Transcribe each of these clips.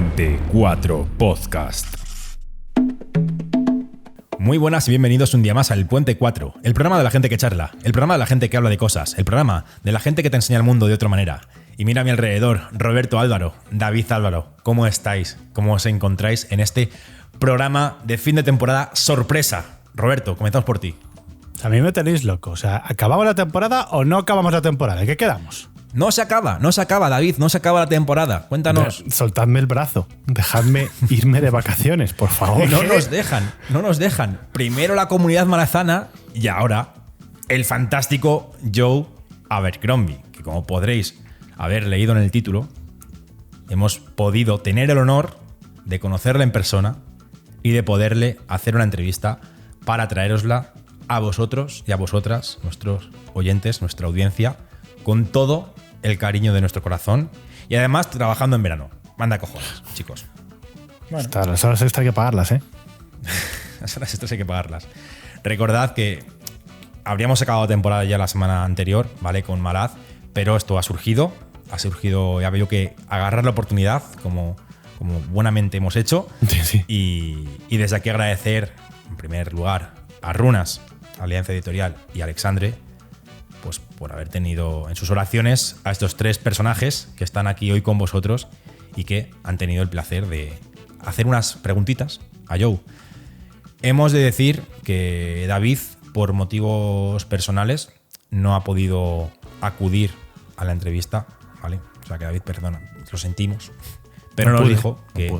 Puente4Podcast. Muy buenas y bienvenidos un día más al Puente 4, el programa de la gente que charla, el programa de la gente que habla de cosas, el programa de la gente que te enseña el mundo de otra manera. Y mira a mi alrededor, Roberto Álvaro, David Álvaro, ¿cómo estáis? ¿Cómo os encontráis en este programa de fin de temporada sorpresa? Roberto, comenzamos por ti. A mí me tenéis loco. O sea, ¿acabamos la temporada o no acabamos la temporada? ¿En qué quedamos? No se acaba, David, no se acaba la temporada. Cuéntanos. Soltadme el brazo. Dejadme irme de vacaciones, por favor. No nos dejan. Primero la comunidad malazana y ahora el fantástico Joe Abercrombie, que como podréis haber leído en el título, hemos podido tener el honor de conocerle en persona y de poderle hacer una entrevista para traerosla a vosotros y a vosotras, nuestros oyentes, nuestra audiencia, con todo el cariño de nuestro corazón y además trabajando en verano. Manda cojones, chicos. Bueno. Las horas extra hay que pagarlas, ¿eh? Las horas extras hay que pagarlas. Recordad que habríamos acabado temporada ya la semana anterior, ¿vale? Con Malaz, pero esto ha surgido y ha habido que agarrar la oportunidad como buenamente hemos hecho. Sí. Y desde aquí agradecer, en primer lugar, a Runas, Alianza Editorial y a Alexandre, pues por haber tenido en sus oraciones a estos tres personajes que están aquí hoy con vosotros y que han tenido el placer de hacer unas preguntitas a Joe. Hemos de decir que David, por motivos personales, no ha podido acudir a la entrevista, ¿vale? O sea que David, perdona, lo sentimos, pero nos dijo que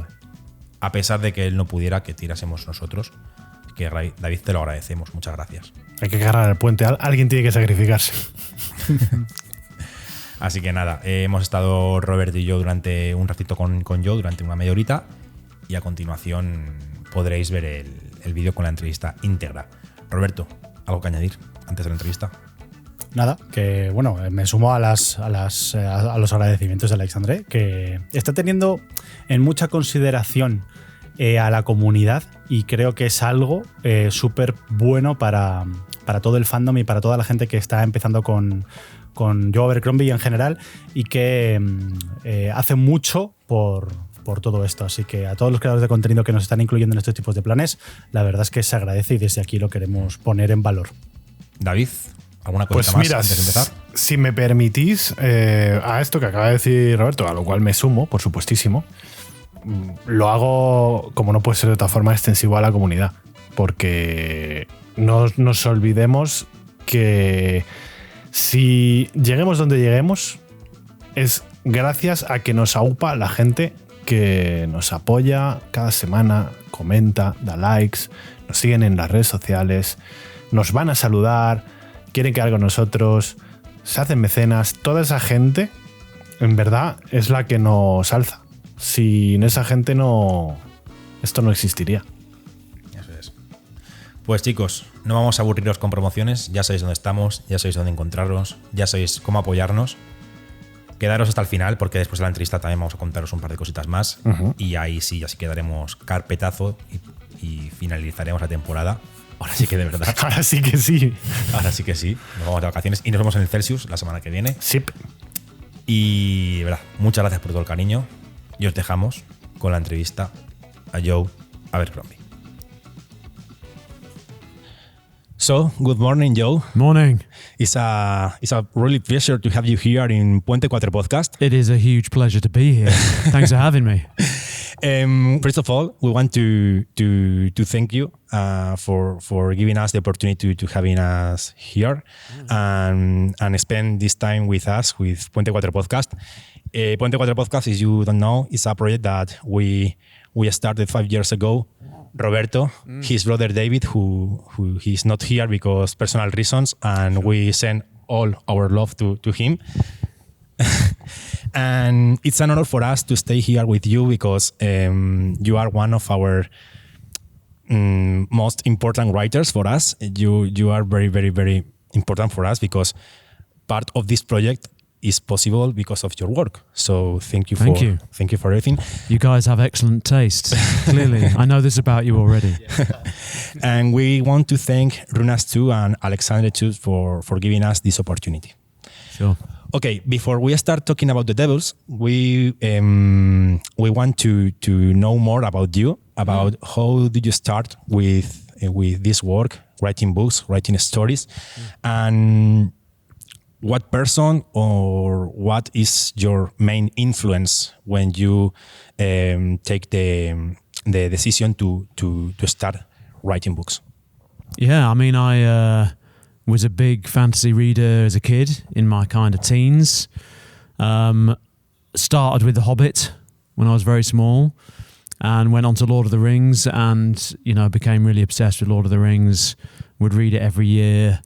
a pesar de que él no pudiera, que tirásemos nosotros. Que David, te lo agradecemos, muchas gracias. Hay que agarrar el puente, alguien tiene que sacrificarse. Así que nada, hemos estado Robert y yo durante un ratito con Joe, durante una media horita, y a continuación podréis ver el vídeo con la entrevista íntegra. Roberto, ¿algo que añadir antes de la entrevista? Nada, que bueno, me sumo a los agradecimientos de Alexandre, que está teniendo en mucha consideración a la comunidad, y creo que es algo súper bueno para todo el fandom y para toda la gente que está empezando con Joe Abercrombie en general, y que hace mucho por todo esto. Así que a todos los creadores de contenido que nos están incluyendo en estos tipos de planes, la verdad es que se agradece y desde aquí lo queremos poner en valor. David, ¿alguna cosa más antes de empezar? Si me permitís, a esto que acaba de decir Roberto, a lo cual me sumo, por supuestísimo, lo hago, como no puede ser de otra forma, extensivo a la comunidad, porque no nos olvidemos que si lleguemos donde lleguemos es gracias a que nos aupa la gente que nos apoya cada semana, comenta, da likes, nos siguen en las redes sociales, nos van a saludar, quieren quedar con nosotros, se hacen mecenas. Toda esa gente en verdad es la que nos alza. Sin esa gente esto no existiría. Eso es. Pues chicos, no vamos a aburriros con promociones. Ya sabéis dónde estamos, ya sabéis dónde encontrarnos, ya sabéis cómo apoyarnos. Quedaros hasta el final, porque después de la entrevista también vamos a contaros un par de cositas más. Y ahí sí, así quedaremos carpetazo y finalizaremos la temporada. Ahora sí que de verdad. Ahora sí que sí. Ahora sí que sí. Nos vamos de vacaciones y nos vemos en el Celsius la semana que viene. Sí. Y de verdad, muchas gracias por todo el cariño. Y os dejamos con la entrevista a Joe Abercrombie. So, good morning, Joe. Morning. It's a really pleasure to have you here in Puente4Podcast. It is a huge pleasure to be here. Thanks for having me. First of all, we want to thank you for giving us the opportunity to having us here and spend this time with us with Puente4Podcast. Puente4Podcast, as you don't know, is a project that we started 5 years ago. Roberto, his brother David, who he's not here because personal reasons, and we send all our love to him. And it's an honor for us to stay here with you because you are one of our most important writers for us. You are very, very, very important for us because part of this project is possible because of your work. So thank you for everything. You guys have excellent taste. Clearly, I know this about you already. And we want to thank Runas too and Alexandre too for giving us this opportunity. Sure. Okay, before we start talking about the devils, we want to know more about you, about how did you start with this work, writing books, writing stories, and what person or what is your main influence when you take the decision to start writing books? Yeah, I mean, I was a big fantasy reader as a kid in my kind of teens. Started with The Hobbit when I was very small and went on to Lord of the Rings and, became really obsessed with Lord of the Rings, would read it every year.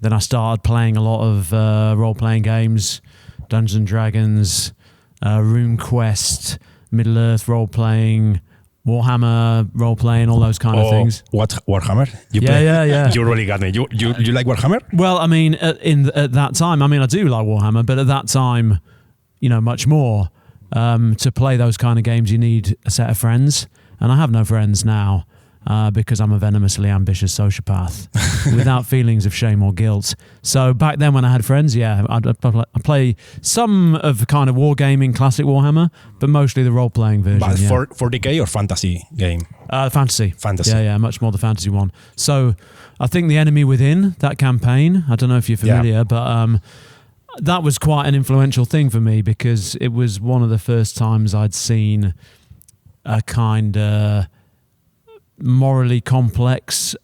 Then I started playing a lot of role-playing games, Dungeons & Dragons, RuneQuest, Middle-earth role-playing, Warhammer role-playing, all those kind of things. What, Warhammer? Yeah. You really got me. You like Warhammer? Well, I mean, at that time, I do like Warhammer, but at that time, much more. To play those kind of games, you need a set of friends, and I have no friends now. Because I'm a venomously ambitious sociopath without feelings of shame or guilt. So back then when I had friends, I'd play some of kind of wargaming, classic Warhammer, but mostly the role-playing version. But 40k or fantasy game? Fantasy. Fantasy. Yeah, much more the fantasy one. So I think The Enemy Within, that campaign, I don't know if you're familiar, but that was quite an influential thing for me because it was one of the first times I'd seen a kind of morally complex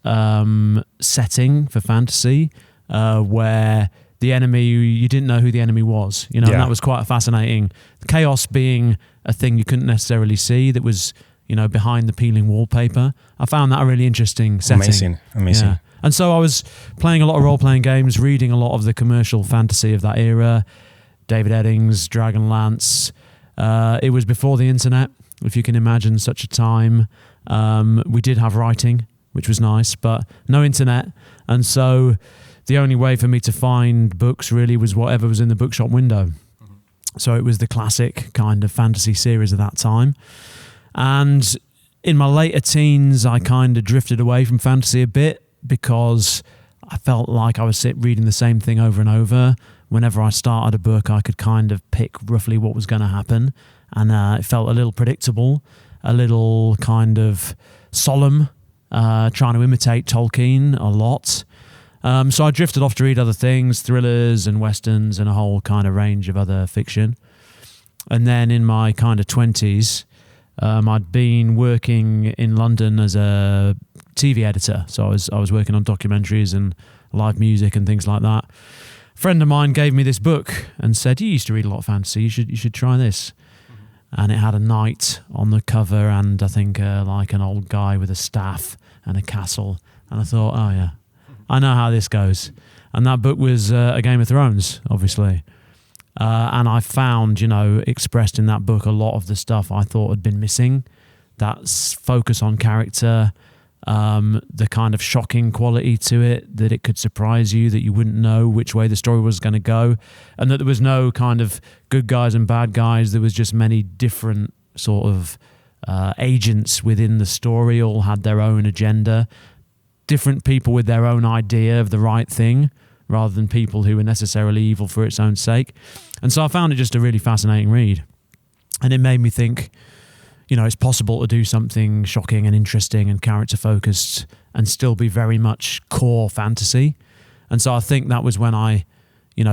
setting for fantasy where the enemy, you didn't know who the enemy was, and that was quite fascinating. Chaos being a thing you couldn't necessarily see that was, behind the peeling wallpaper. I found that a really interesting setting. Amazing. Yeah. And so I was playing a lot of role-playing games, reading a lot of the commercial fantasy of that era, David Eddings, Dragonlance. It was before the internet, if you can imagine such a time. We did have writing, which was nice, but no internet. And so the only way for me to find books really was whatever was in the bookshop window. Mm-hmm. So it was the classic kind of fantasy series of that time. And in my later teens, I kind of drifted away from fantasy a bit because I felt like I was reading the same thing over and over. Whenever I started a book, I could kind of pick roughly what was going to happen. And it felt a little predictable, a little kind of solemn, trying to imitate Tolkien a lot. So I drifted off to read other things, thrillers and westerns and a whole kind of range of other fiction. And then in my kind of 20s, I'd been working in London as a TV editor. So I was working on documentaries and live music and things like that. A friend of mine gave me this book and said, "You used to read a lot of fantasy, you should try this." And it had a knight on the cover and I think like an old guy with a staff and a castle. And I thought, oh yeah, I know how this goes. And that book was A Game of Thrones, obviously. And I found, expressed in that book a lot of the stuff I thought had been missing. That focus on character, the kind of shocking quality to it, that it could surprise you, that you wouldn't know which way the story was going to go, and that there was no kind of good guys and bad guys. There was just many different sort of agents within the story, all had their own agenda, different people with their own idea of the right thing, rather than people who were necessarily evil for its own sake. And so I found it just a really fascinating read. And it made me think, it's possible to do something shocking and interesting and character-focused and still be very much core fantasy. And so I think that was when I,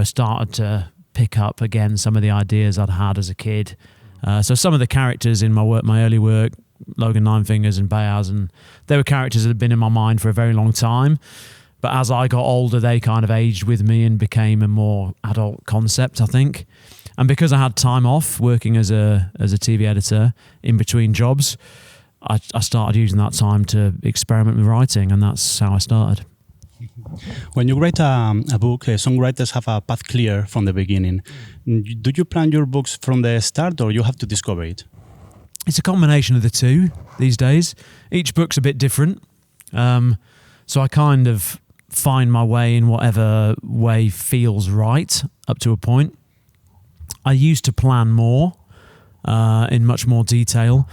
started to pick up again some of the ideas I'd had as a kid. So some of the characters in my early work, Logan Ninefingers and Bayaz, they were characters that had been in my mind for a very long time. But as I got older, they kind of aged with me and became a more adult concept, I think. And because I had time off working as a TV editor in between jobs, I started using that time to experiment with writing, and that's how I started. When you write a book, some writers have a path clear from the beginning. Do you plan your books from the start, or you have to discover it? It's a combination of the two these days. Each book's a bit different. So I kind of find my way in whatever way feels right up to a point. I used to plan more in much more detail,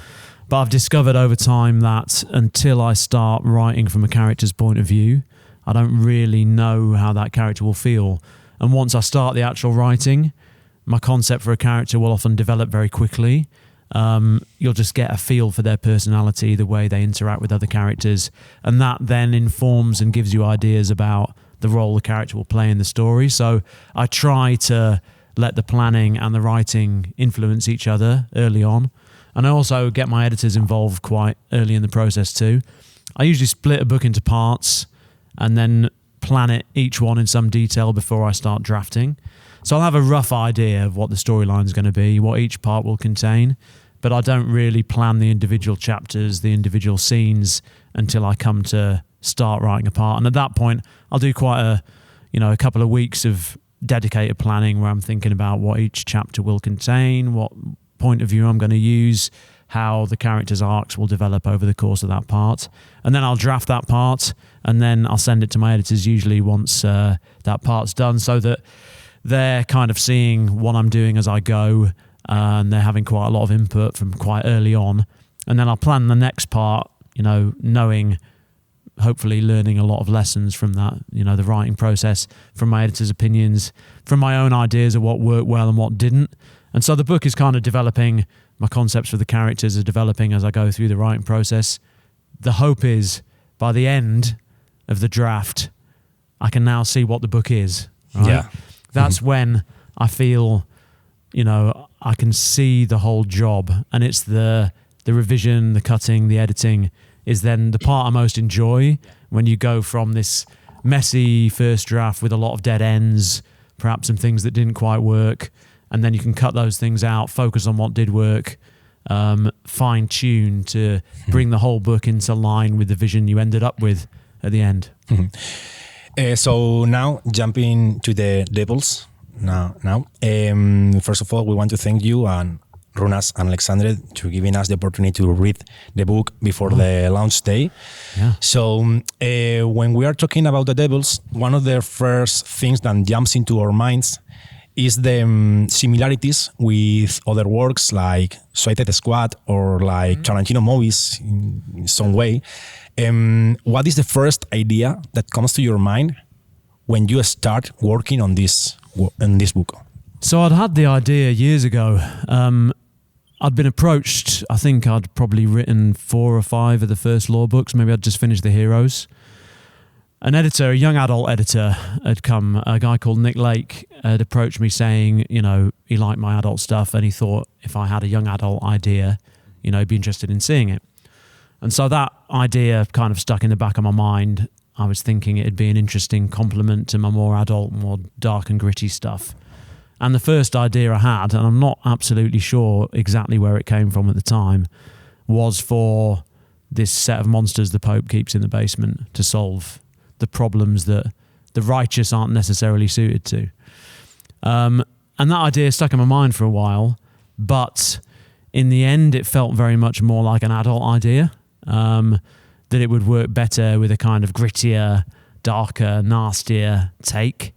but I've discovered over time that until I start writing from a character's point of view, I don't really know how that character will feel And once I start the actual writing, my concept for a character will often develop very quickly. You'll just get a feel for their personality, the way they interact with other characters, and that then informs and gives you ideas about the role the character will play in the story. So I try to let the planning and the writing influence each other early on. And I also get my editors involved quite early in the process too. I usually split a book into parts and then plan it each one in some detail before I start drafting. So I'll have a rough idea of what the storyline is going to be, what each part will contain, but I don't really plan the individual chapters, the individual scenes until I come to start writing a part. And at that point, I'll do quite a couple of weeks of dedicated planning where I'm thinking about what each chapter will contain, what point of view I'm going to use, how the characters' arcs will develop over the course of that part. And then I'll draft that part and then I'll send it to my editors usually once that part's done, so that they're kind of seeing what I'm doing as I go, and they're having quite a lot of input from quite early on. And then I'll plan the next part, knowing, hopefully learning a lot of lessons from that, the writing process, from my editor's opinions, from my own ideas of what worked well and what didn't. And so the book is kind of developing, my concepts for the characters are developing as I go through the writing process. The hope is by the end of the draft, I can now see what the book is. Right? Yeah. That's when I feel, I can see the whole job, and it's the revision, the cutting, the editing is then the part I most enjoy, when you go from this messy first draft with a lot of dead ends, perhaps some things that didn't quite work, and then you can cut those things out, focus on what did work, fine tune to bring the whole book into line with the vision you ended up with at the end. So now jumping to the Devils. Now, first of all, we want to thank you and Runas and Alexandre to giving us the opportunity to read the book before the launch day. Yeah. So when we are talking about the Devils, one of the first things that jumps into our minds is the similarities with other works like Suicide Squad or like Tarantino movies in some way. What is the first idea that comes to your mind when you start working on this book? So I'd had the idea years ago. I'd been approached. I think I'd probably written 4 or 5 of the first Lore books. Maybe I'd just finished the Heroes. An editor, a young adult editor, had come. A guy called Nick Lake had approached me saying, he liked my adult stuff and he thought if I had a young adult idea, he'd be interested in seeing it. And so that idea kind of stuck in the back of my mind. I was thinking it'd be an interesting complement to my more adult, more dark and gritty stuff. And the first idea I had, and I'm not absolutely sure exactly where it came from at the time, was for this set of monsters the Pope keeps in the basement to solve the problems that the righteous aren't necessarily suited to. And that idea stuck in my mind for a while, but in the end it felt very much more like an adult idea, that it would work better with a kind of grittier, darker, nastier take.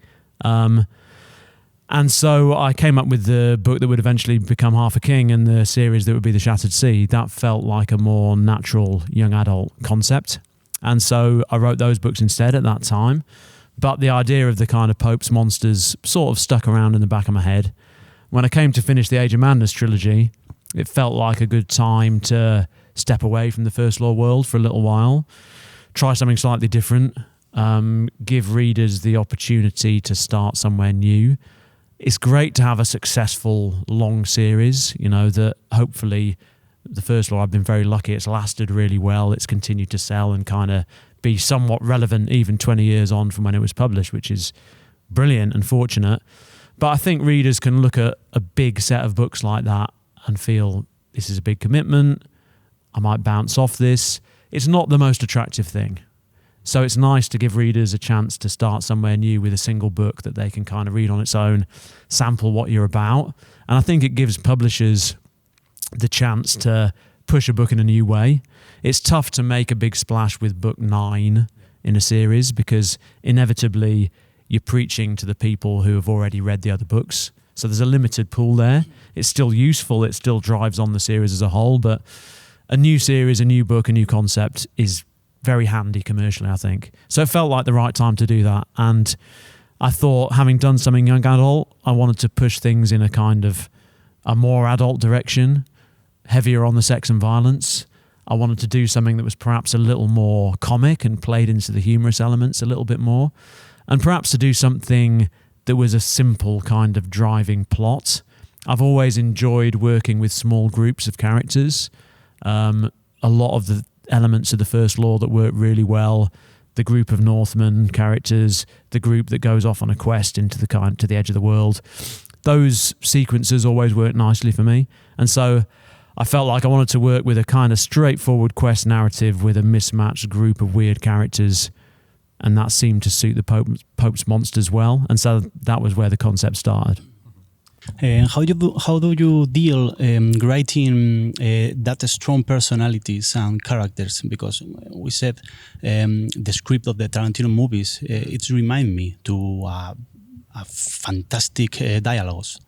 And so I came up with the book that would eventually become Half a King and the series that would be The Shattered Sea. That felt like a more natural young adult concept. And so I wrote those books instead at that time. But the idea of the kind of Pope's monsters sort of stuck around in the back of my head. When I came to finish the Age of Madness trilogy, it felt like a good time to step away from the First Law world for a little while, try something slightly different, give readers the opportunity to start somewhere new. It's great to have a successful long series, that hopefully the First Law, I've been very lucky, it's lasted really well, it's continued to sell and kind of be somewhat relevant even 20 years on from when it was published, which is brilliant and fortunate. But I think readers can look at a big set of books like that and feel this is a big commitment, I might bounce off this. It's not the most attractive thing. So it's nice to give readers a chance to start somewhere new with a single book that they can kind of read on its own, sample what you're about. And I think it gives publishers the chance to push a book in a new way. It's tough to make a big splash with book 9 in a series because inevitably you're preaching to the people who have already read the other books. So there's a limited pool there. It's still useful. It still drives on the series as a whole, but a new series, a new book, a new concept is very handy commercially, I think. So it felt like the right time to do that. And I thought, having done something young adult, I wanted to push things in a kind of a more adult direction, heavier on the sex and violence. I wanted to do something that was perhaps a little more comic and played into the humorous elements a little bit more, and perhaps to do something that was a simple kind of driving plot. I've always enjoyed working with small groups of characters. A lot of the elements of the First Law that work really well, the group of Northmen characters, the group that goes off on a quest into to the edge of the world. Those sequences always work nicely for me. And so I felt like I wanted to work with a kind of straightforward quest narrative with a mismatched group of weird characters, and that seemed to suit the Pope's monsters well. And so that was where the concept started. How do you deal writing that strong personalities and characters? Because we said the script of the Tarantino movies, it remind me to a fantastic dialogues.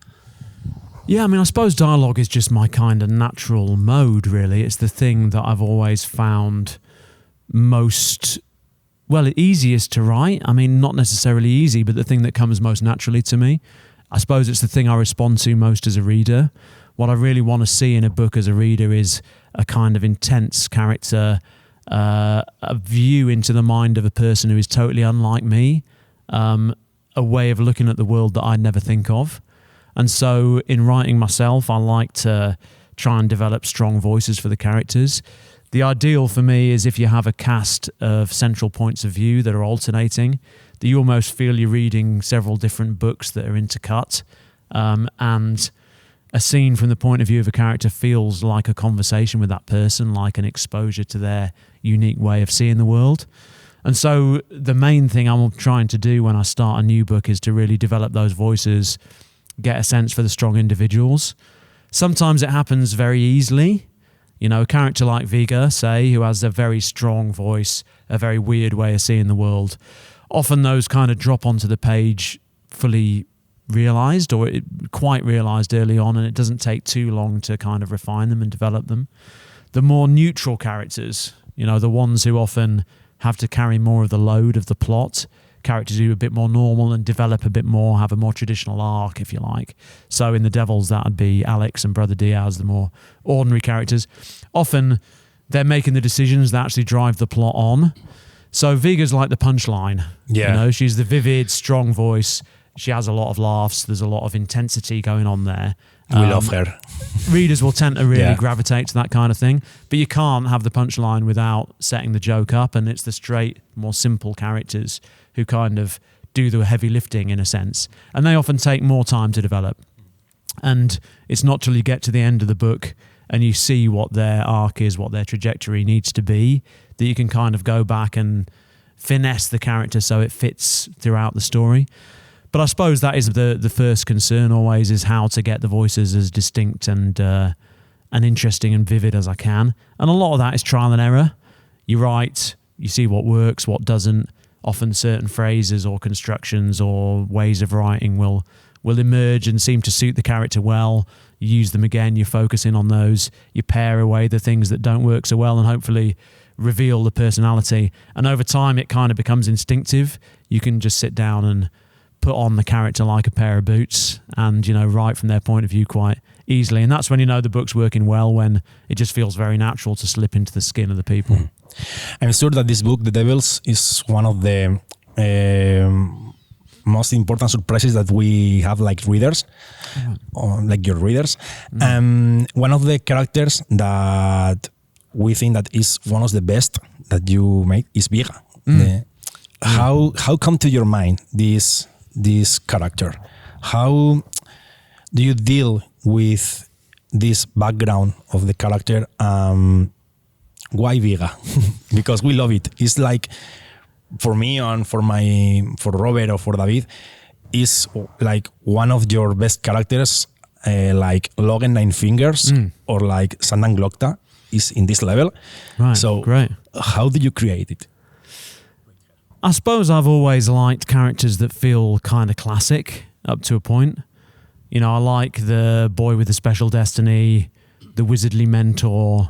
Yeah, I mean, I suppose dialogue is just my kind of natural mode, really. It's the thing that I've always found most, well, easiest to write. I mean, not necessarily easy, but the thing that comes most naturally to me. I suppose it's the thing I respond to most as a reader. What I really want to see in a book as a reader is a kind of intense character, a view into the mind of a person who is totally unlike me, a way of looking at the world that I'd never think of. And so in writing myself, I like to try and develop strong voices for the characters. The ideal for me is if you have a cast of central points of view that are alternating, that you almost feel you're reading several different books that are intercut, and a scene from the point of view of a character feels like a conversation with that person, like an exposure to their unique way of seeing the world. And so the main thing I'm trying to do when I start a new book is to really develop those voices, get a sense for the strong individuals. Sometimes it happens very easily. You know, a character like Viga, say, who has a very strong voice, a very weird way of seeing the world. Often those kind of drop onto the page fully realised, or quite realised early on, and it doesn't take too long to kind of refine them and develop them. The more neutral characters, you know, the ones who often have to carry more of the load of the plot, characters who are a bit more normal and develop a bit more, have a more traditional arc, if you like. So in The Devils, that would be Alex and Brother Diaz, the more ordinary characters. Often they're making the decisions that actually drive the plot on. So Viga's like the punchline. Yeah. You know, she's the vivid, strong voice. She has a lot of laughs. There's a lot of intensity going on there. We love her. Readers will tend to really gravitate to that kind of thing. But you can't have the punchline without setting the joke up. And it's the straight, more simple characters who kind of do the heavy lifting in a sense. And they often take more time to develop. And it's not till you get to the end of the book and you see what their arc is, what their trajectory needs to be, that you can kind of go back and finesse the character so it fits throughout the story. But I suppose that is the first concern always, is how to get the voices as distinct and interesting and vivid as I can. And a lot of that is trial and error. You write, you see what works, what doesn't. Often certain phrases or constructions or ways of writing will emerge and seem to suit the character well. You use them again, you focus in on those, you pare away the things that don't work so well and hopefully reveal the personality. And over time it kind of becomes instinctive. You can just sit down and put on the character like a pair of boots and, you know, write from their point of view quite easily. And that's when you know the book's working well, when it just feels very natural to slip into the skin of the people. I'm sure that this book, The Devils, is one of the most important surprises that we have like readers, like your readers. One of the characters that we think that is one of the best that you make is Viga. How come to your mind this character? How do you deal with this background of the character? Why Viga? Because we love it. It's like, for me and for Robert or for David, is like one of your best characters, like Logan Nine Fingers or like Sandan Glokta is in this level. Right, so great. How did you create it? I suppose I've always liked characters that feel kind of classic up to a point. You know, I like the boy with a special destiny, the wizardly mentor,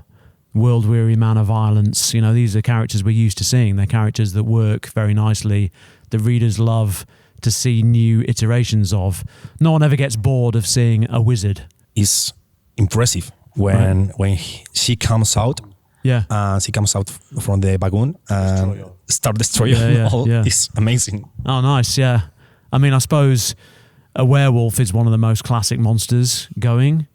world-weary man of violence. You know, these are characters we're used to seeing. They're characters that work very nicely, the readers love to see new iterations of. No one ever gets bored of seeing a wizard. It's impressive when she comes out. Yeah. She comes out from the bagoon and start destroying all. Yeah. It's amazing. Oh, nice. Yeah. I mean, I suppose a werewolf is one of the most classic monsters going.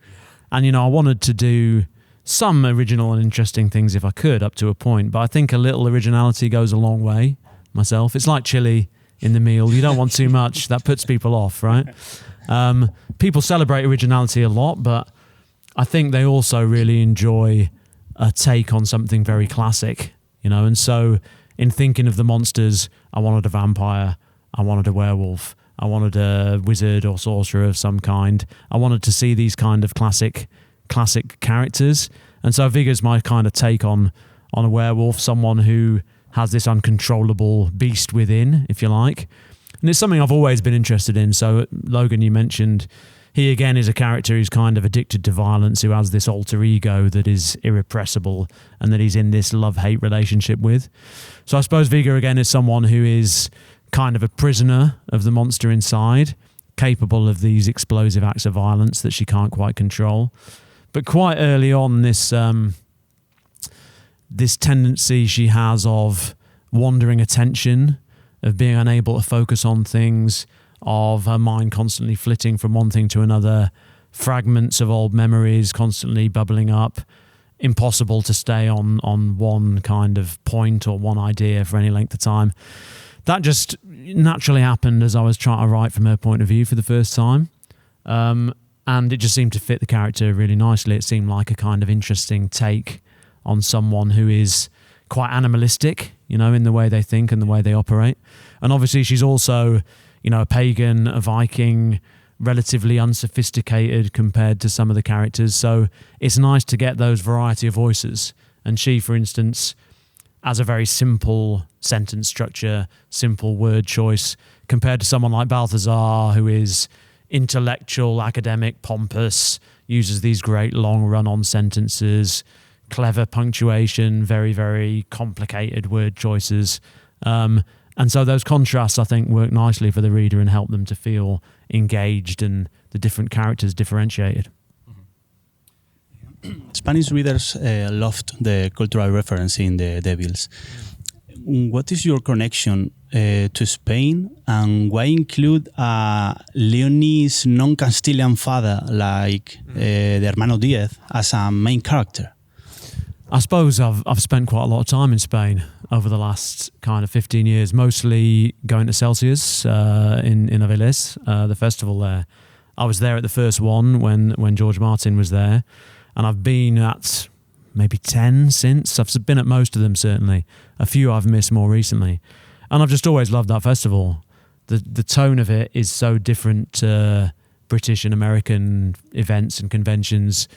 And, I wanted to do some original and interesting things if I could up to a point. But I think a little originality goes a long way myself. It's like chili in the meal. You don't want too much. That puts people off, right? People celebrate originality a lot, but I think they also really enjoy a take on something very classic, And so in thinking of the monsters, I wanted a vampire, I wanted a werewolf, I wanted a wizard or sorcerer of some kind. I wanted to see these kind of classic characters. And so Vigor's my kind of take on a werewolf, someone who has this uncontrollable beast within, if you like. And it's something I've always been interested in. So Logan, you mentioned, he again is a character who's kind of addicted to violence, who has this alter ego that is irrepressible and that he's in this love-hate relationship with. So I suppose Vigor again is someone who is kind of a prisoner of the monster inside, capable of these explosive acts of violence that she can't quite control. But quite early on, this tendency she has of wandering attention, of being unable to focus on things, of her mind constantly flitting from one thing to another, fragments of old memories constantly bubbling up, impossible to stay on one kind of point or one idea for any length of time. That just naturally happened as I was trying to write from her point of view for the first time. And it just seemed to fit the character really nicely. It seemed like a kind of interesting take on someone who is quite animalistic, in the way they think and the way they operate. And obviously she's also, a pagan, a Viking, relatively unsophisticated compared to some of the characters. So it's nice to get those variety of voices. And she, for instance, has a very simple sentence structure, simple word choice, compared to someone like Balthazar, who is intellectual, academic, pompous, uses these great long run-on sentences, clever punctuation, very, very complicated word choices. And so those contrasts, I think, work nicely for the reader and help them to feel engaged and the different characters differentiated. Spanish readers loved the cultural reference in The Devils. What is your connection to Spain, and why include a Leonese non-Castilian father like the Hermano Diez as a main character? I suppose I've spent quite a lot of time in Spain over the last kind of 15 years, mostly going to Celsius in Avilés, the festival there. I was there at the first one when George Martin was there, and I've been at maybe 10 since. I've been at most of them, certainly. A few I've missed more recently. And I've just always loved that festival. The tone of it is so different to British and American events and conventions,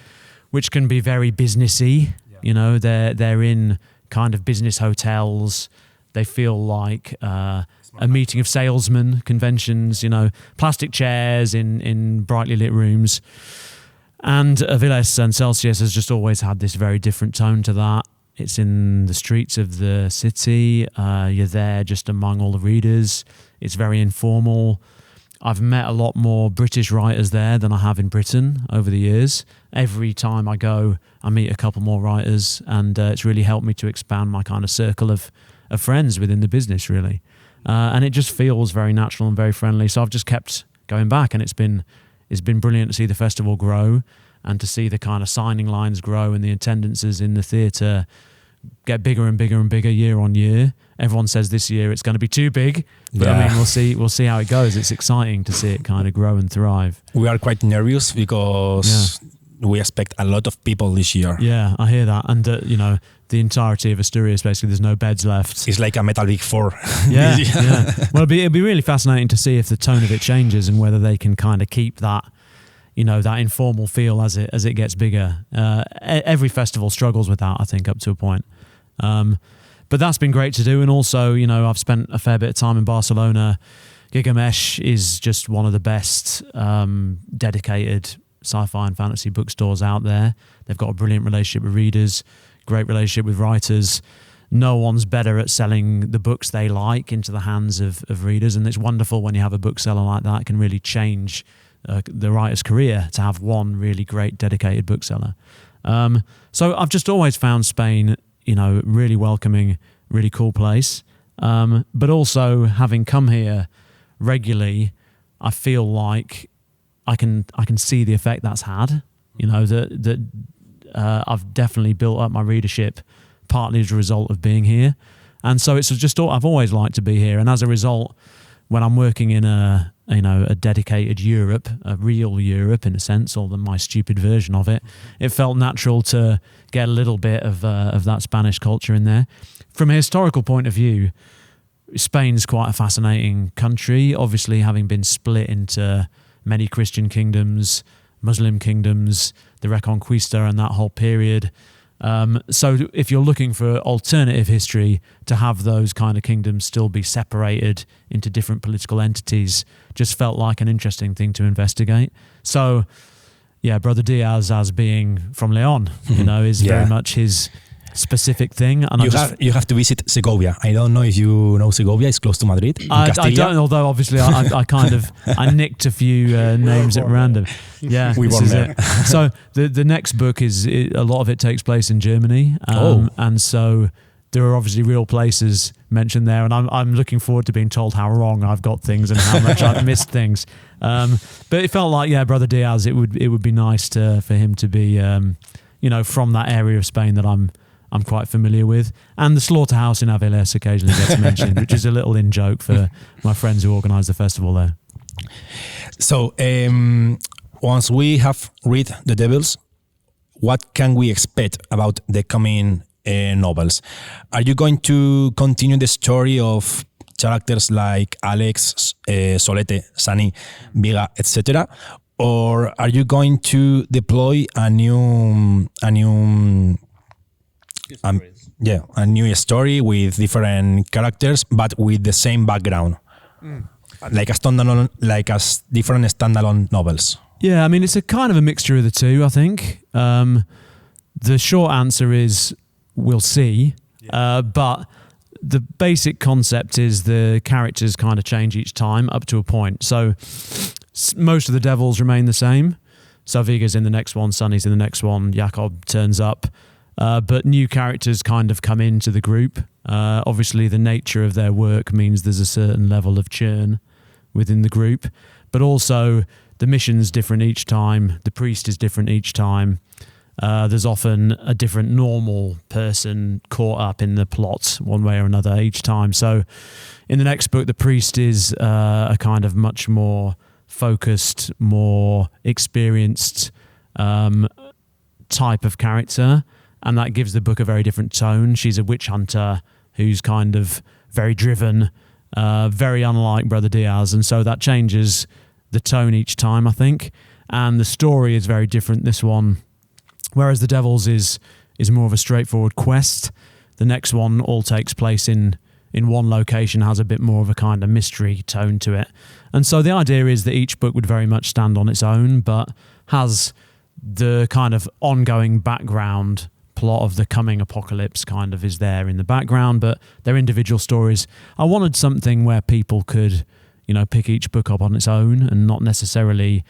which can be very businessy. They're in kind of business hotels. They feel like a meeting of salesmen, conventions, plastic chairs in brightly lit rooms. And Avilés and Celsius has just always had this very different tone to that. It's in the streets of the city. You're there just among all the readers. It's very informal. I've met a lot more British writers there than I have in Britain over the years. Every time I go, I meet a couple more writers, and it's really helped me to expand my kind of circle of friends within the business, really. And it just feels very natural and very friendly. So I've just kept going back, and it's been brilliant to see the festival grow and to see the kind of signing lines grow and the attendances in the theatre get bigger and bigger and bigger year on year. Everyone says this year it's going to be too big, but I mean, we'll see how it goes. It's exciting to see it kind of grow and thrive. We are quite nervous because we expect a lot of people this year. Yeah, I hear that. And, the entirety of Asturias, basically, there's no beds left. It's like a Metal Big Four. Yeah. Well, it'd be really fascinating to see if the tone of it changes and whether they can kind of keep that, that informal feel as it gets bigger. Every festival struggles with that, I think, up to a point. But that's been great to do. And also, I've spent a fair bit of time in Barcelona. Gigamesh is just one of the best dedicated sci-fi and fantasy bookstores out there. They've got a brilliant relationship with readers, great relationship with writers. no one's better at selling the books they like into the hands of readers. And it's wonderful when you have a bookseller like that. It can really change the writer's career to have one really great dedicated bookseller. So I've just always found Spain, really welcoming, really cool place. But also having come here regularly, I feel like I can see the effect that's had. That I've definitely built up my readership partly as a result of being here. And so it's just, I've always liked to be here. And as a result, when I'm working in a dedicated Europe, a real Europe in a sense, or my stupid version of it, it felt natural to get a little bit of that Spanish culture in there. From a historical point of view, Spain's quite a fascinating country, obviously having been split into many Christian kingdoms, Muslim kingdoms, the Reconquista and that whole period. So if you're looking for alternative history, to have those kind of kingdoms still be separated into different political entities just felt like an interesting thing to investigate. So, yeah, Brother Diaz, as being from Leon, is very much his specific thing. And you have to visit Segovia. I don't know if you know Segovia. It's close to Madrid. I don't, although obviously I nicked a few names at random. Yeah, we weren't there. So the next book a lot of it takes place in Germany, and so there are obviously real places mentioned there, and I'm looking forward to being told how wrong I've got things and how much I've missed things. But it felt like, Brother Diaz, it would be nice for him to be from that area of Spain that I'm quite familiar with. And the slaughterhouse in Avilés occasionally gets mentioned, which is a little in-joke for my friends who organise the festival there. So, once we have read The Devils, what can we expect about the coming novels? Are you going to continue the story of characters like Alex, Solete, Sunny, Viga, etc.? Or are you going to deploy a new story with different characters, but with the same background, like different standalone novels? Yeah, I mean, it's a kind of a mixture of the two, I think. The short answer is we'll see, but the basic concept is the characters kind of change each time up to a point. So most of the devils remain the same. So Viga's in the next one, Sunny's in the next one, Jakob turns up. But new characters kind of come into the group. Obviously, the nature of their work means there's a certain level of churn within the group. But also, the mission's different each time. The priest is different each time. There's often a different normal person caught up in the plot one way or another each time. So in the next book, the priest is a kind of much more focused, more experienced type of character. And that gives the book a very different tone. She's a witch hunter who's kind of very driven, very unlike Brother Diaz. And so that changes the tone each time, I think. And the story is very different, this one. Whereas The Devils is more of a straightforward quest. The next one all takes place in one location, has a bit more of a kind of mystery tone to it. And so the idea is that each book would very much stand on its own, but has the kind of ongoing background plot of the coming apocalypse kind of is there in the background, but they're individual stories. I wanted something where people could, pick each book up on its own and not necessarily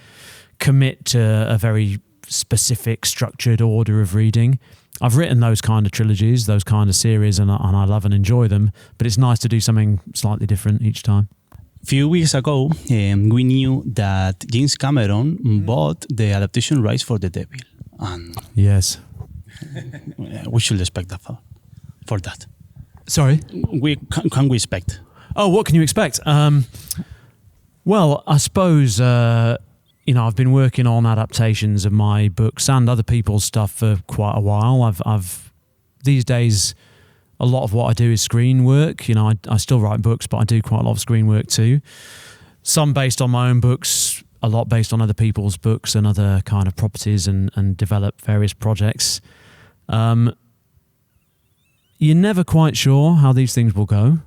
commit to a very specific structured order of reading. I've written those kind of trilogies, those kind of series, and I love and enjoy them, but it's nice to do something slightly different each time. A few weeks ago, we knew that James Cameron bought the adaptation rights for The Devil. And yes. We should expect that for that. Sorry? Can we expect? Oh, what can you expect? Well, I suppose, I've been working on adaptations of my books and other people's stuff for quite a while. I've these days, a lot of what I do is screen work. I still write books, but I do quite a lot of screen work too. Some based on my own books, a lot based on other people's books and other kind of properties and develop various projects. You're never quite sure how these things will go.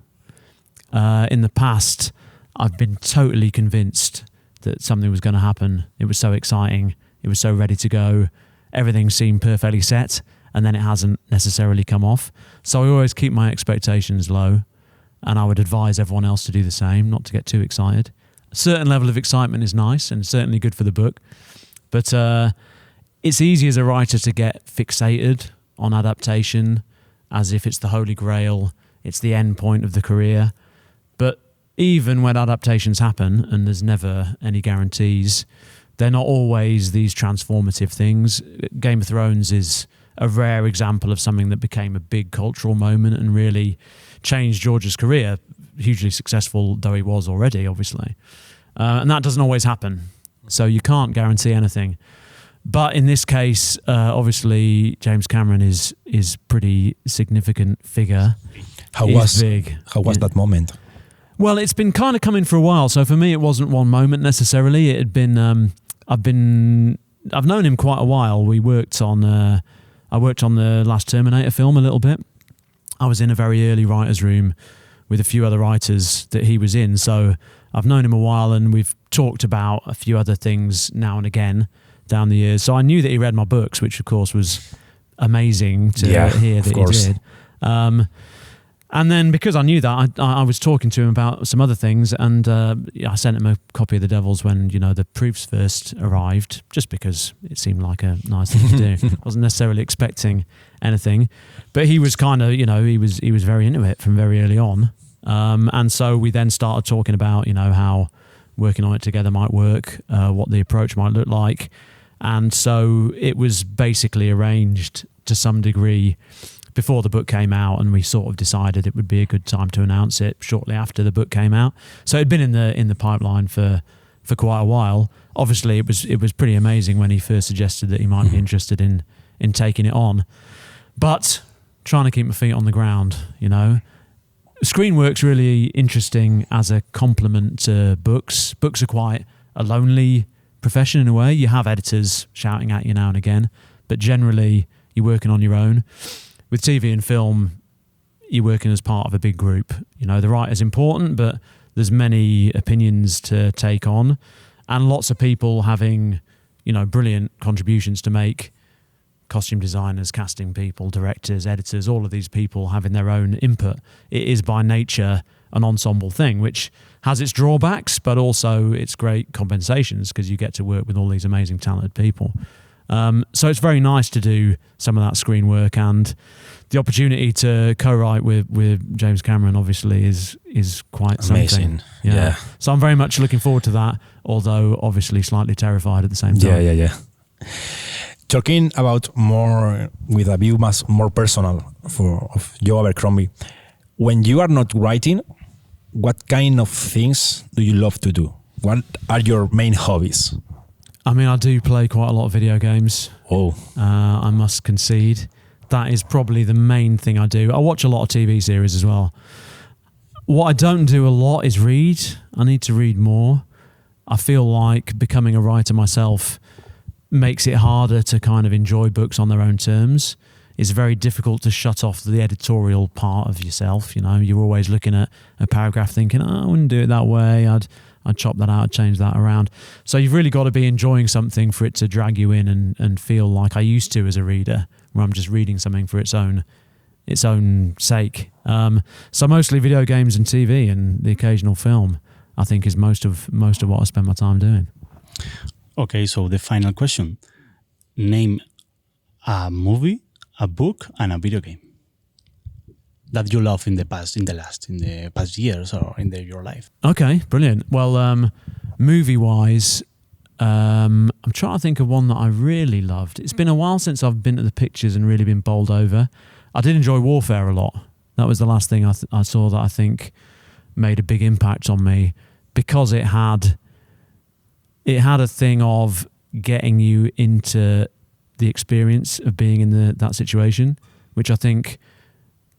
In the past, I've been totally convinced that something was going to happen. It was so exciting. It was so ready to go. Everything seemed perfectly set. and then it hasn't necessarily come off. So I always keep my expectations low, and I would advise everyone else to do the same, not to get too excited. A certain level of excitement is nice and certainly good for the book, but it's easy as a writer to get fixated on adaptation as if it's the holy grail, it's the end point of the career. But even when adaptations happen, and there's never any guarantees, they're not always these transformative things. Game of Thrones is a rare example of something that became a big cultural moment and really changed George's career, hugely successful though he was already, obviously. And that doesn't always happen. So you can't guarantee anything. But in this case, obviously, James Cameron is pretty significant figure. How was that moment? Well, it's been kind of coming for a while. So for me, it wasn't one moment necessarily. It had been. I've known him quite a while. I worked on the last Terminator film a little bit. I was in a very early writers' room with a few other writers that he was in. So I've known him a while, and we've talked about a few other things now and again down the years. So I knew that he read my books, which of course was amazing to hear that he did. And then because I knew that, I was talking to him about some other things, and I sent him a copy of The Devils when the proofs first arrived, just because it seemed like a nice thing to do. I wasn't necessarily expecting anything, but he was kind of he was very into it from very early on, and so we then started talking about how working on it together might work, what the approach might look like, and so it was basically arranged to some degree before the book came out, and we sort of decided it would be a good time to announce it shortly after the book came out. So it'd been in the pipeline for quite a while. Obviously, it was pretty amazing when he first suggested that he might be interested in taking it on. But trying to keep my feet on the ground, Screen work's really interesting as a complement to books. Books are quite a lonely profession in a way. You have editors shouting at you now and again, but generally you're working on your own. With TV and film, you're working as part of a big group. The writer's important, but there's many opinions to take on, and lots of people having, brilliant contributions to make. Costume designers, casting people, directors, editors, all of these people having their own input. It is by nature an ensemble thing, which has its drawbacks, but also its great compensations, because you get to work with all these amazing, talented people. So it's very nice to do some of that screen work, and the opportunity to co-write with James Cameron obviously is quite amazing. Something. Yeah. So I'm very much looking forward to that, although obviously slightly terrified at the same time. Yeah. Talking about more with a view more personal of Joe Abercrombie, when you are not writing, what kind of things do you love to do? What are your main hobbies? I mean, I do play quite a lot of video games. Oh. I must concede. That is probably the main thing I do. I watch a lot of TV series as well. What I don't do a lot is read. I need to read more. I feel like becoming a writer myself makes it harder to kind of enjoy books on their own terms. It's very difficult to shut off the editorial part of yourself. You're always looking at a paragraph thinking, I wouldn't do it that way. I'd chop that out, change that around. So you've really got to be enjoying something for it to drag you in and feel like I used to as a reader, where I'm just reading something for its own sake. So mostly video games and TV and the occasional film, I think, is most of what I spend my time doing. Okay, so the final question. Name a movie, a book, and a video game that you love in the past years or in your life. Okay, brilliant. Well, movie-wise, I'm trying to think of one that I really loved. It's been a while since I've been to the pictures and really been bowled over. I did enjoy Warfare a lot. That was the last thing I saw that I think made a big impact on me, because it had a thing of getting you into the experience of being in that situation, which I think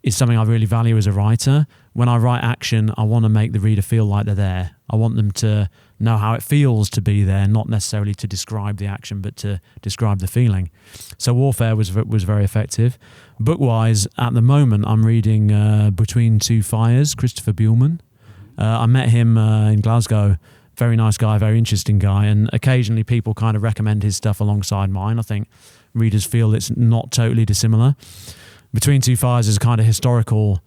is something I really value as a writer. When I write action, I want to make the reader feel like they're there. I want them to know how it feels to be there, not necessarily to describe the action, but to describe the feeling. So Warfare was very effective. Book-wise, at the moment, I'm reading Between Two Fires, Christopher Buehlman. I met him in Glasgow Very nice guy, very interesting guy. And occasionally people kind of recommend his stuff alongside mine. I think readers feel it's not totally dissimilar. Between Two Fires is a kind of historical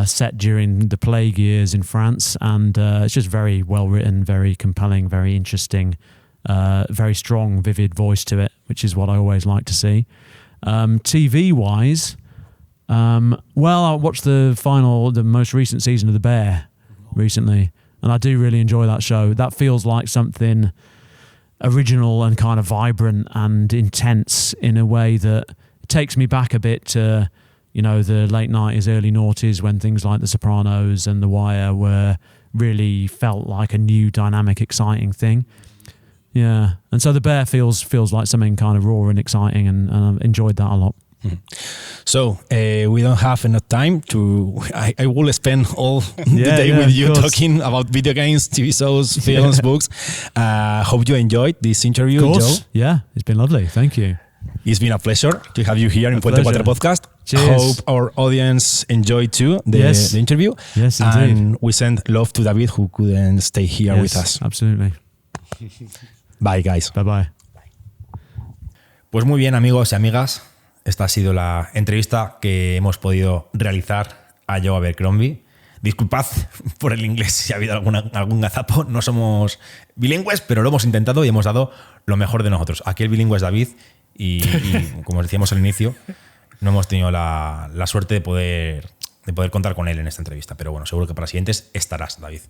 set during the plague years in France, and it's just very well written, very compelling, very interesting, very strong, vivid voice to it, which is what I always like to see. TV-wise, well, I watched the most recent season of The Bear recently, and I do really enjoy that show. That feels like something original and kind of vibrant and intense in a way that takes me back a bit to, you know, the late 90s, early noughties, when things like The Sopranos and The Wire were really felt like a new, dynamic, exciting thing. Yeah, and so The Bear feels like something kind of raw and exciting, and I've enjoyed that a lot. So we don't have enough time to. I will spend all the day with you talking about video games, TV shows, films, books. Hope you enjoyed this interview, Joe. Yeah, it's been lovely. Thank you. It's been a pleasure to have you here in Puente4Podcast. Cheers. Hope our audience enjoyed too the interview. Yes, indeed. And we send love to David, who couldn't stay here with us. Absolutely. Bye, guys. Bye. Pues muy bien, amigos y amigas. Esta ha sido la entrevista que hemos podido realizar a Joe Abercrombie. Disculpad por el inglés si ha habido algún gazapo. No somos bilingües, pero lo hemos intentado y hemos dado lo mejor de nosotros. Aquí el bilingüe es David y como decíamos al inicio, no hemos tenido la suerte de poder contar con él en esta entrevista. Pero bueno, seguro que para las siguientes estarás, David.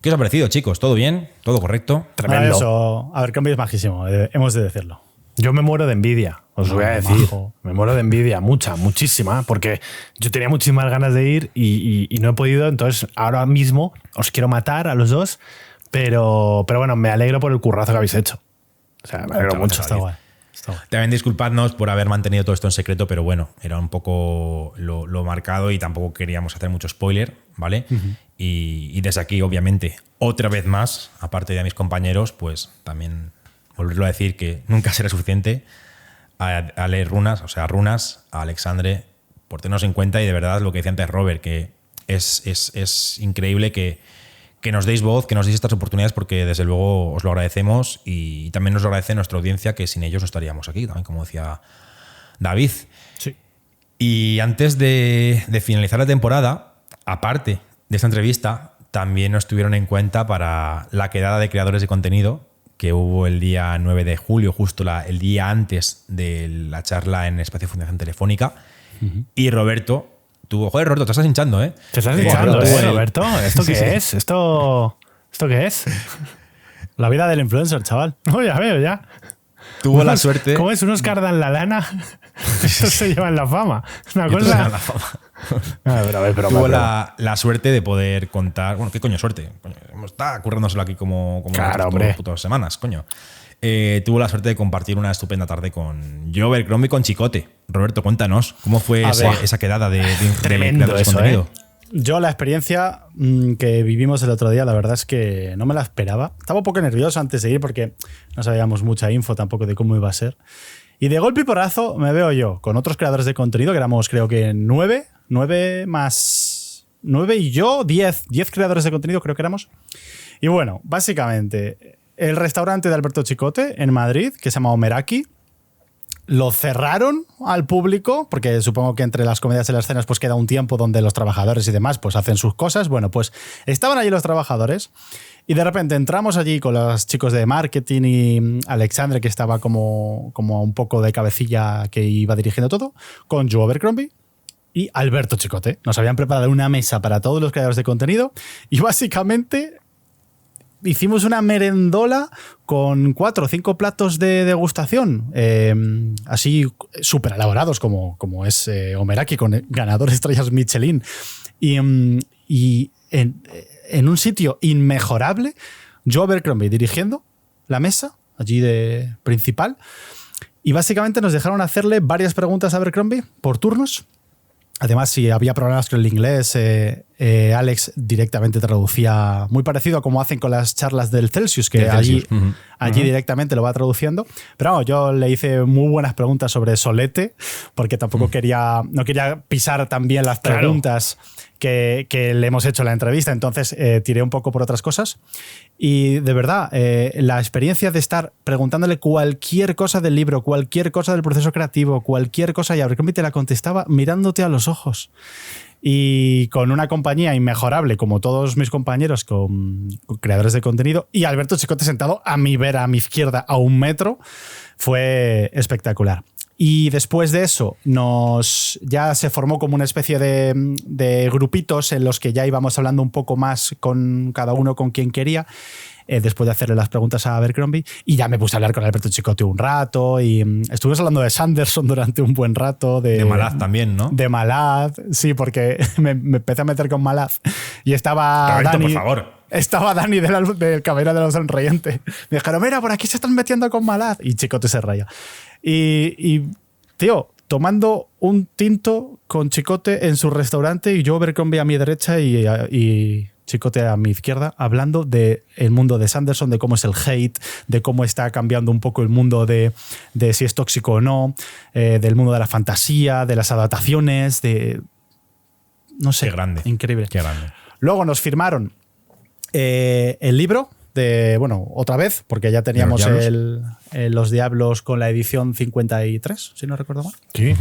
¿Qué os ha parecido, chicos? ¿Todo bien? ¿Todo correcto? Tremendo. Eso, Abercrombie es majísimo, hemos de decirlo. Yo me muero de envidia, os voy a decir. Majo. Me muero de envidia, muchísima, porque yo tenía muchísimas ganas de ir y no he podido. Entonces, ahora mismo os quiero matar a los dos, pero bueno, me alegro por el currazo que habéis hecho. O sea, me alegro mucho. Está guay. También disculpadnos por haber mantenido todo esto en secreto, pero bueno, era un poco lo marcado y tampoco queríamos hacer mucho spoiler, ¿vale? Y desde aquí, obviamente, otra vez más, aparte de a mis compañeros, pues también volverlo a decir que nunca será suficiente a leer runas, a Alexandre, por tenernos en cuenta, y de verdad lo que decía antes Robert, que es increíble que nos deis voz, que nos deis estas oportunidades, porque desde luego os lo agradecemos y también nos lo agradece nuestra audiencia, que sin ellos no estaríamos aquí, también como decía David. Sí. Y antes de finalizar la temporada, aparte de esta entrevista, también nos tuvieron en cuenta para la quedada de creadores de contenido que hubo el día 9 de julio, justo el día antes de la charla en Espacio Fundación Telefónica. Y Roberto tuvo... Joder, Roberto, te estás hinchando, ¿eh? Te estás hinchando, Roberto. ¿Esto qué es? ¿Esto qué es? La vida del influencer, chaval. No, ya veo, ya. Tuvo la suerte... ¿Cómo es? Unos cardan la lana. Eso se lleva en la fama. Una cosa... Tuvo la suerte de poder contar... Bueno, ¿qué coño suerte? Coño, está currándoselo aquí como claro, todas putas semanas, coño. Tuvo la suerte de compartir una estupenda tarde con Joe Abercrombie y con Chicote. Roberto, cuéntanos, ¿cómo fue esa quedada de tremendo de eso, contenido? Yo la experiencia que vivimos el otro día, la verdad es que no me la esperaba. Estaba un poco nervioso antes de ir porque no sabíamos mucha info tampoco de cómo iba a ser. Y de golpe y porrazo me veo yo con otros creadores de contenido, que éramos creo que 9 más 9 y yo, 10 creadores de contenido creo que éramos. Y bueno, básicamente el restaurante de Alberto Chicote en Madrid, que se llama Omeraki, lo cerraron al público, porque supongo que entre las comedias y las cenas pues queda un tiempo donde los trabajadores y demás pues hacen sus cosas. Bueno, pues estaban allí los trabajadores y de repente entramos allí con los chicos de marketing y Alexandre, que estaba como un poco de cabecilla que iba dirigiendo todo, con Joe Abercrombie y Alberto Chicote. Nos habían preparado una mesa para todos los creadores de contenido y básicamente hicimos una merendola con 4 o 5 platos de degustación, así súper elaborados como es Omeraki, con ganador de estrellas Michelin. Y en un sitio inmejorable, Joe Abercrombie dirigiendo la mesa, allí de principal, y básicamente nos dejaron hacerle varias preguntas a Abercrombie por turnos. Además, si había problemas con el inglés, Alex directamente traducía, muy parecido a como hacen con las charlas del Celsius, que allí directamente lo va traduciendo. Pero vamos, yo le hice muy buenas preguntas sobre Solete, porque tampoco no quería pisar también las preguntas que le hemos hecho en la entrevista, entonces tiré un poco por otras cosas. Y de verdad, la experiencia de estar preguntándole cualquier cosa del libro, cualquier cosa del proceso creativo, cualquier cosa, y Abercrombie te la contestaba mirándote a los ojos. Y con una compañía inmejorable, como todos mis compañeros, con creadores de contenido, y Alberto Chicote sentado a mi vera, a mi izquierda, a 1 metro, fue espectacular. Y después de eso ya se formó como una especie de grupitos en los que ya íbamos hablando un poco más con cada uno con quien quería, después de hacerle las preguntas a Abercrombie, y ya me puse a hablar con Alberto Chicote un rato, y estuvimos hablando de Sanderson durante un buen rato. De Malaz también, ¿no? De Malaz, sí, porque me empecé a meter con Malaz y estaba Roberto, Dani. por favor. Estaba Dani del Caballero de los Sonrientes. Me dijeron, mira, por aquí se están metiendo con Malaz. Y Chicote se raya. Y tío, tomando un tinto con Chicote en su restaurante y yo Abercrombie a mi derecha y Chicote a mi izquierda, hablando del mundo de Sanderson, de cómo es el hate, de cómo está cambiando un poco el mundo de si es tóxico o no, del mundo de la fantasía, de las adaptaciones, no sé. Qué grande. Increíble. Qué grande. Luego nos firmaron el libro otra vez, porque ya teníamos Los Diablos con la edición 53, si no recuerdo mal. Sí.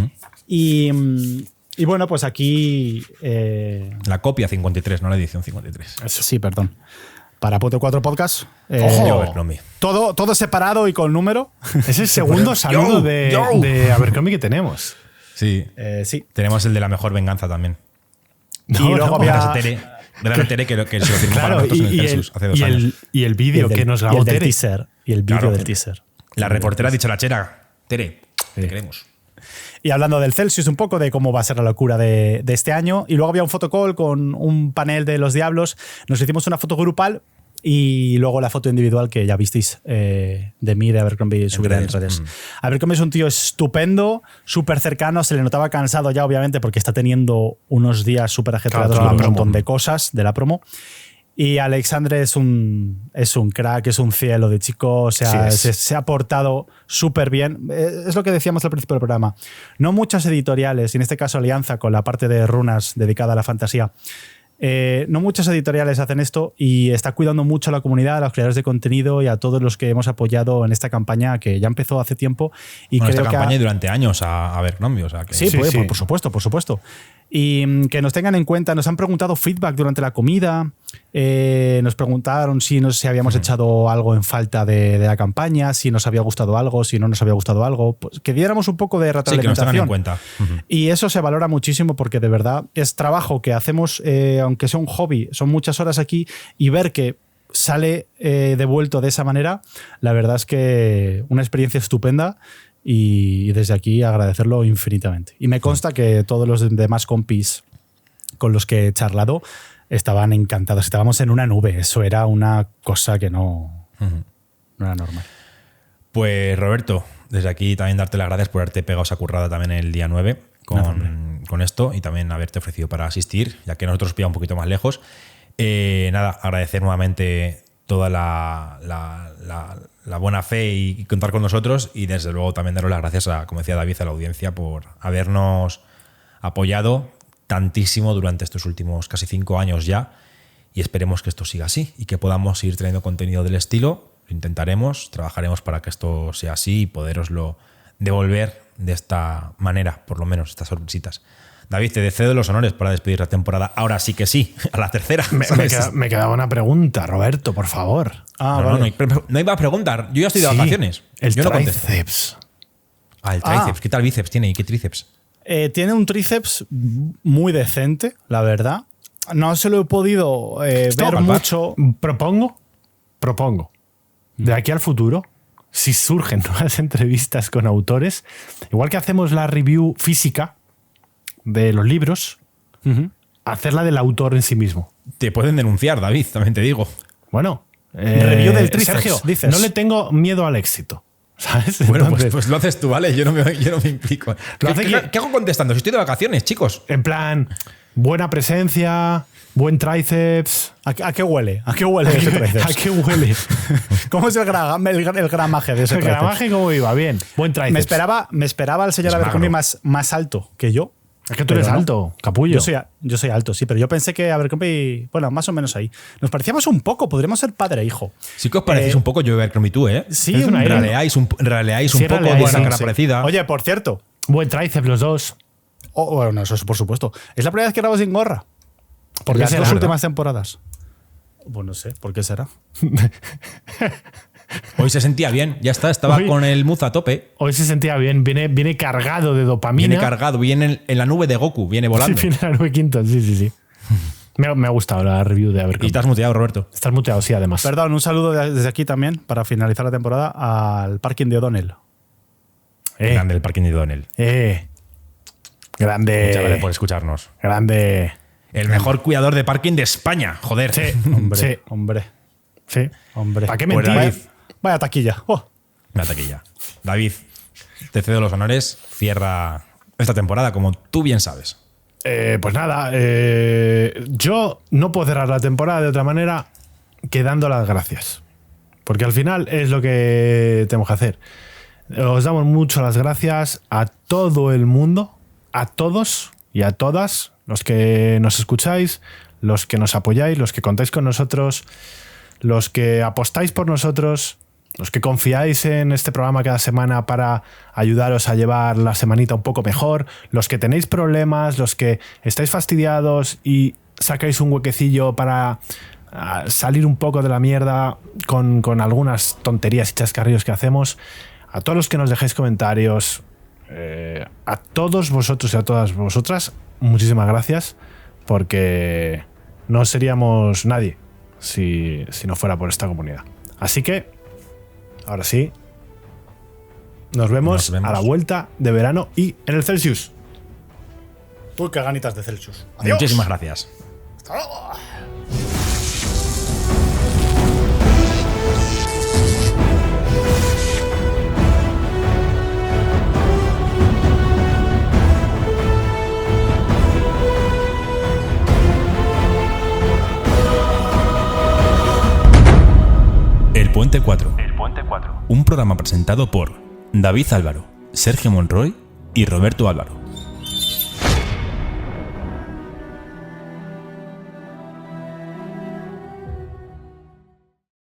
Y bueno, pues aquí... La copia 53, no la edición 53. Sí, perdón. Para Puente4Podcast. Todo separado y con número. Es el segundo saludo de Abercrombie que tenemos. Sí. Sí. Tenemos el de la mejor venganza también. Y luego había... Tere que se lo firmó para nosotros en el Celsius hace 2 años. Y el vídeo que nos grabó Tere. Y el vídeo del teaser. La reportera ha dicho a la chera, Tere, te queremos. Y hablando del Celsius, un poco de cómo va a ser la locura de este año. Y luego había un photocall con un panel de Los Diablos. Nos hicimos una foto grupal y luego la foto individual que ya visteis de mí, de Abercrombie, subida en redes. Abercrombie es un tío estupendo, súper cercano. Se le notaba cansado ya, obviamente, porque está teniendo unos días súper ajetreados con un montón de cosas de la promo. Y Alexandre es un crack, es un cielo de chico, o sea, se ha portado súper bien. Es lo que decíamos al principio del programa. No muchas editoriales, y en este caso Alianza con la parte de runas dedicada a la fantasía, no muchas editoriales hacen esto y está cuidando mucho a la comunidad, a los creadores de contenido y a todos los que hemos apoyado en esta campaña que ya empezó hace tiempo. Y creo esta campaña durante años a Abercrombie, o sea que... Sí, por supuesto, por supuesto. Y que nos tengan en cuenta, nos han preguntado feedback durante la comida, nos preguntaron si habíamos echado algo en falta de la campaña, si nos había gustado algo, si no nos había gustado algo, pues que diéramos un poco de retroalimentación. Sí, que nos tengan en cuenta. Y eso se valora muchísimo porque de verdad es trabajo que hacemos, aunque sea un hobby, son muchas horas aquí, y ver que sale devuelto de esa manera, la verdad es que una experiencia estupenda. Y desde aquí agradecerlo infinitamente. Y me consta que todos los demás compis con los que he charlado estaban encantados. Estábamos en una nube. Eso era una cosa que no era normal. Pues Roberto, desde aquí también darte las gracias por haberte pegado esa currada también el día 9 con esto y también haberte ofrecido para asistir, ya que nosotros pillamos un poquito más lejos. Agradecer nuevamente toda la buena fe y contar con nosotros, y desde luego también daros las gracias como decía David, a la audiencia por habernos apoyado tantísimo durante estos últimos casi 5 años ya, y esperemos que esto siga así y que podamos seguir trayendo contenido del estilo. Lo intentaremos, trabajaremos para que esto sea así y poderoslo devolver de esta manera, por lo menos estas sorpresitas. David, te cedo los honores para despedir la temporada. Ahora sí que sí, a la tercera. Me quedaba una pregunta, Roberto, por favor. No iba a preguntar. Yo ya estoy de vacaciones. El Yo tríceps. El tríceps. ¿Qué tal bíceps tiene y qué tríceps? Tiene un tríceps muy decente, la verdad. No se lo he podido ver mucho. Propongo. De aquí al futuro, si surgen nuevas entrevistas con autores, igual que hacemos la review física de los libros, hacerla del autor en sí mismo. Te pueden denunciar, David, también te digo. Bueno, review del tríceps, Sergio, dices. No le tengo miedo al éxito, ¿sabes? Bueno, Entonces, pues lo haces tú, ¿vale? Yo no me implico. ¿Qué hago contestando? Si estoy de vacaciones, chicos. En plan, buena presencia, Buen tríceps. ¿A qué huele? ¿A qué huele ese tríceps? ¿A qué huele? ¿Cómo es el gramaje de ese ¿El tríceps? gramaje cómo iba? Bien. Buen tríceps. Me esperaba el señor Es Abercrombie magro. más alto que yo. Es que tú eres Pero no. alto, capullo. Yo soy alto, sí, pero yo pensé que Abercrombie, bueno, más o menos ahí. Nos parecíamos un poco, podríamos ser padre e hijo. Sí que os parecéis un poco yo Abercrombie y tú, ¿eh? Sí, Es una hombre. idea. Raleáis un Sí, poco, raleáis, de una sí, cara Sí. parecida. Oye, por cierto, Buen tríceps los dos. bueno, eso es por supuesto. Es la primera vez que grabo sin gorra. ¿Por qué Las será? dos últimas temporadas. Pues no sé, ¿por qué será? Hoy se sentía bien, ya está, estaba Hoy- con el muz a tope. Hoy se sentía bien. Viene cargado de dopamina. Viene cargado, viene en la nube de Goku, viene volando. Sí, viene a 9 sí. Me ha gustado la review de Y Abercrombie. te has muteado, Roberto. Estás muteado, sí, además. Perdón, un saludo desde aquí también, para finalizar la temporada, al parking de O'Donnell. Grande el parking de Donel. Grande. Muchas gracias por escucharnos. Grande. El mejor cuidador de parking de España, joder. Sí, Hombre, sí, hombre, sí. hombre. ¿Para qué Pues mentir? David, Vaya taquilla. Oh. me taquilla. David, te cedo los honores. Cierra esta temporada, como tú bien sabes. Pues nada, yo no puedo cerrar la temporada de otra manera que dando las gracias. Porque al final es lo que tenemos que hacer. Os damos mucho las gracias a todo el mundo, a todos y a todas los que nos escucháis, los que nos apoyáis, los que contáis con nosotros, los que apostáis por nosotros, los que confiáis en este programa cada semana para ayudaros a llevar la semanita un poco mejor, los que tenéis problemas, los que estáis fastidiados y sacáis un huequecillo para salir un poco de la mierda con algunas tonterías y chascarrillos que hacemos, a todos los que nos dejáis comentarios, a todos vosotros y a todas vosotras, muchísimas gracias, porque no seríamos nadie si no fuera por esta comunidad. Así que ahora sí, nos vemos a la vuelta de verano y en el Celsius. Uy, qué ganitas de Celsius. Adiós. Muchísimas gracias. Hasta luego. El Puente 4. Un programa presentado por David Álvaro, Sergio Monroy y Roberto Álvaro.